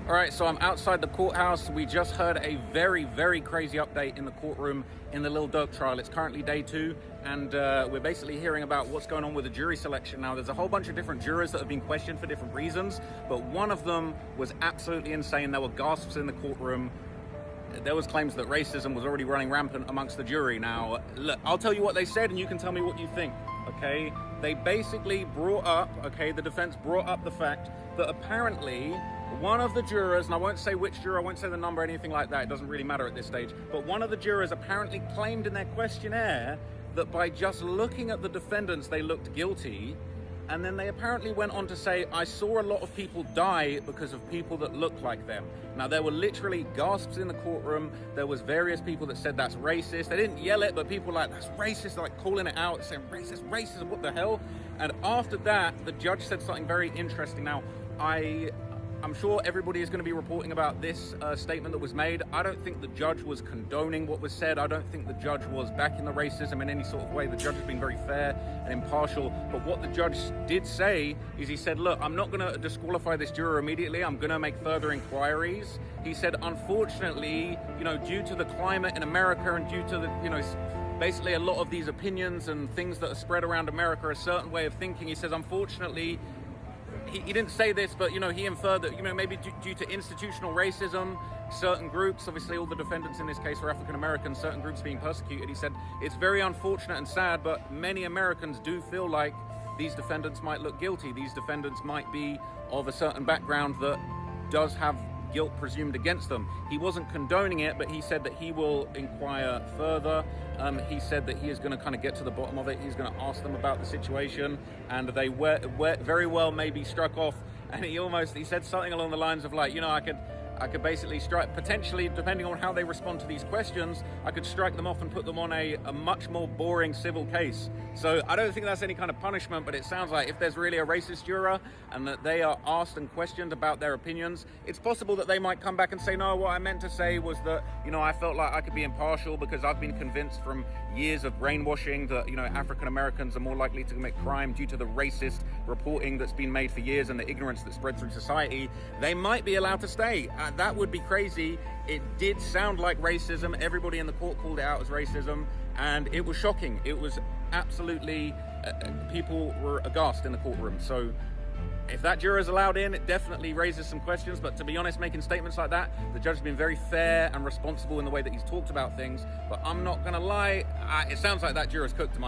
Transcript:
All right, so I'm outside the courthouse. We just heard a very, very crazy update in the courtroom in the Lil Durk trial. It's currently day 2, and we're basically hearing about what's going on with the jury selection now. There's a whole bunch of different jurors that have been questioned for different reasons, but one of them was absolutely insane. There were gasps in the courtroom. There was claims that racism was already running rampant amongst the jury. Now, look, I'll tell you what they said, and you can tell me what you think, okay? They basically brought up, okay, the defense brought up the fact that apparently one of the jurors, and I won't say which juror, I won't say the number, anything like that, it doesn't really matter at this stage, but one of the jurors apparently claimed in their questionnaire that by just looking at the defendants, they looked guilty. And then they apparently went on to say, I saw a lot of people die because of people that look like them. Now, there were literally gasps in the courtroom. There was various people that said that's racist. They didn't yell it, but people were like, that's racist, like calling it out, saying racist, racism, what the hell? And after that, the judge said something very interesting. Now, I'm sure everybody is going to be reporting about this statement that was made. I don't think the judge was condoning what was said. I don't think the judge was backing the racism in any sort of way. The judge has been very fair and impartial. But what the judge did say is he said, look, I'm not going to disqualify this juror immediately. I'm going to make further inquiries. He said, unfortunately, due to the climate in America and due to the, basically a lot of these opinions and things that are spread around America, a certain way of thinking, he says, unfortunately, he didn't say this, but he inferred that maybe due to institutional racism, certain groups, obviously all the defendants in this case were African Americans, certain groups being persecuted. He said it's very unfortunate and sad, but many Americans do feel like these defendants might look guilty. These defendants might be of a certain background that does have guilt presumed against them. He wasn't condoning it, but he said that he will inquire further. He said that he is going to kind of get to the bottom of it. He's going to ask them about the situation, and they very well may be struck off. And he said something along the lines of like, I could basically strike, potentially, depending on how they respond to these questions, I could strike them off and put them on a much more boring civil case. So I don't think that's any kind of punishment, but it sounds like if there's really a racist juror and that they are asked and questioned about their opinions, it's possible that they might come back and say, no, what I meant to say was that, I felt like I could be impartial because I've been convinced from years of brainwashing that, African Americans are more likely to commit crime due to the racist reporting that's been made for years and the ignorance that spread through society. They might be allowed to stay. That would be crazy. It did sound like racism. Everybody in the court called it out as racism, and it was shocking. It was absolutely, people were aghast in the courtroom. So if that juror is allowed in, it definitely raises some questions. But to be honest, making statements like that, the judge has been very fair and responsible in the way that he's talked about things. But I'm not going to lie, it sounds like that juror's cooked to my